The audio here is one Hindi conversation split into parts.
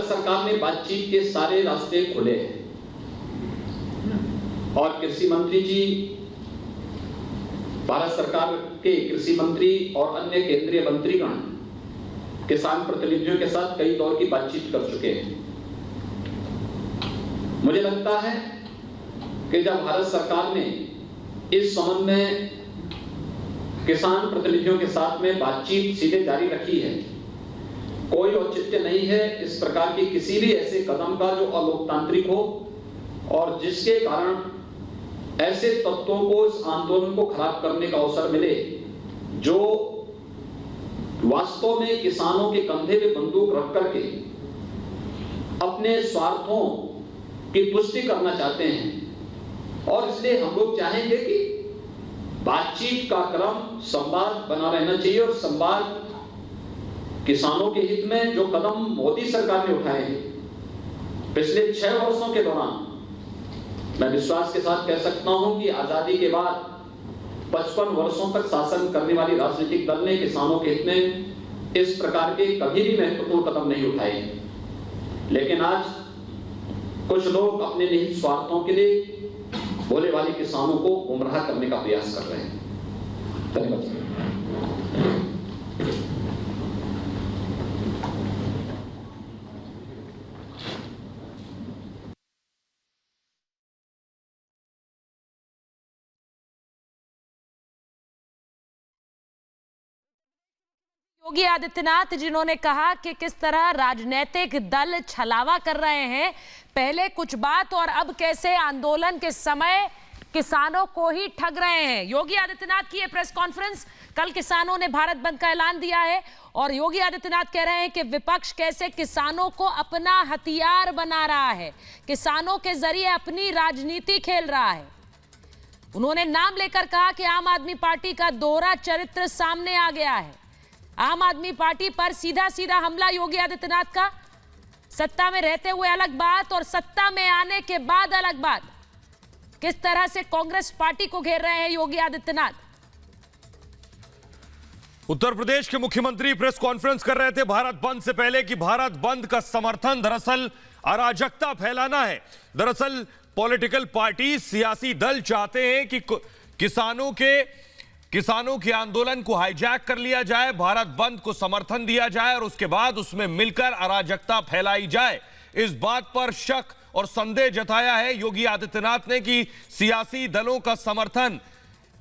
भारत सरकार ने बातचीत के सारे रास्ते खोले हैं और कृषि मंत्री जी, भारत सरकार के कृषि मंत्री और अन्य केंद्रीय मंत्रीगण किसान प्रतिनिधियों के साथ कई दौर की बातचीत कर चुके हैं। मुझे लगता है कि जब भारत सरकार ने इस संबंध में किसान प्रतिनिधियों के साथ में बातचीत सीधे जारी रखी है, कोई औचित्य नहीं है इस प्रकार की किसी भी ऐसे कदम का जो अलोकतांत्रिक हो और जिसके कारण ऐसे तत्वों को इस आंदोलन को खराब करने का अवसर मिले जो वास्तव में किसानों के कंधे पे बंदूक रख करके अपने स्वार्थों की पुष्टि करना चाहते हैं। और इसलिए हम लोग चाहेंगे कि बातचीत का क्रम, संवाद बना रहना चाहिए और संवाद किसानों के हित में जो कदम मोदी सरकार ने उठाए हैं पिछले 6 वर्षों के दौरान, मैं विश्वास के साथ कह सकता हूं कि आजादी के बाद 55 वर्षों तक शासन करने वाली राजनीतिक दल ने किसानों के हित में इस प्रकार के कभी भी महत्वपूर्ण कदम नहीं उठाए। लेकिन आज कुछ लोग अपने निहित स्वार्थों के लिए भोले वाले किसानों को गुमराह करने का प्रयास कर रहे हैं। धन्यवाद। योगी आदित्यनाथ जिन्होंने कहा कि किस तरह राजनीतिक दल छलावा कर रहे हैं, पहले कुछ बात और अब कैसे आंदोलन के समय किसानों को ही ठग रहे हैं। योगी आदित्यनाथ की ये प्रेस कॉन्फ्रेंस, कल किसानों ने भारत बंद का ऐलान दिया है और योगी आदित्यनाथ कह रहे हैं कि विपक्ष कैसे किसानों को अपना हथियार बना रहा है, किसानों के जरिए अपनी राजनीति खेल रहा है। उन्होंने नाम लेकर कहा कि आम आदमी पार्टी का दोहरा चरित्र सामने आ गया है। आम आदमी पार्टी पर सीधा सीधा हमला योगी आदित्यनाथ का। सत्ता में रहते हुए अलग बात और सत्ता में आने के बाद अलग बात। किस तरह से कांग्रेस पार्टी को घेर रहे हैं योगी आदित्यनाथ। उत्तर प्रदेश के मुख्यमंत्री प्रेस कॉन्फ्रेंस कर रहे थे भारत बंद से पहले कि भारत बंद का समर्थन दरअसल अराजकता फैलाना है। दरअसल पॉलिटिकल पार्टी, सियासी दल चाहते हैं कि किसानों के आंदोलन को हाईजैक कर लिया जाए, भारत बंद को समर्थन दिया जाए और उसके बाद उसमें मिलकर अराजकता फैलाई जाए। इस बात पर शक और संदेह जताया है योगी आदित्यनाथ ने कि सियासी दलों का समर्थन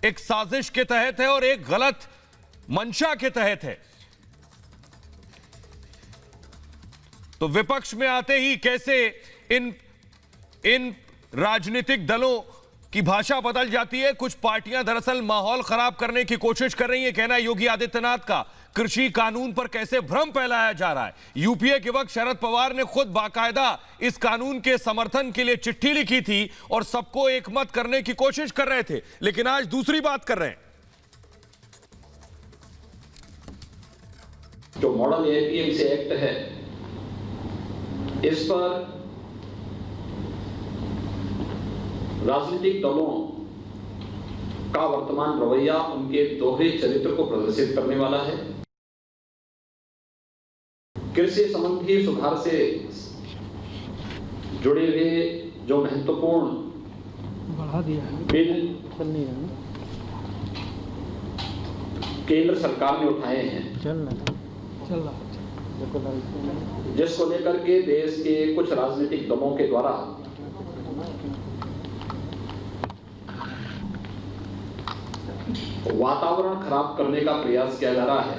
एक साजिश के तहत है और एक गलत मंशा के तहत है। तो विपक्ष में आते ही कैसे इन राजनीतिक दलों की भाषा बदल जाती है। कुछ पार्टियां दरअसल माहौल खराब करने की कोशिश कर रही है, कहना है योगी आदित्यनाथ का। कृषि कानून पर कैसे भ्रम फैलाया जा रहा है। यूपीए के वक्त शरद पवार ने खुद बाकायदा इस कानून के समर्थन के लिए चिट्ठी लिखी थी और सबको एकमत करने की कोशिश कर रहे थे, लेकिन आज दूसरी बात कर रहे हैं। जो मॉडल एपीएमसी एक्ट है, इस पर राजनीतिक दलों का वर्तमान रवैया उनके दोहरे चरित्र को प्रदर्शित करने वाला है। कृषि संबंधी सुधार से जुड़े हुए जो महत्वपूर्ण बिल केंद्र सरकार ने उठाए हैं, जिसको लेकर के देश के कुछ राजनीतिक दलों के द्वारा वातावरण खराब करने का प्रयास किया जा रहा है,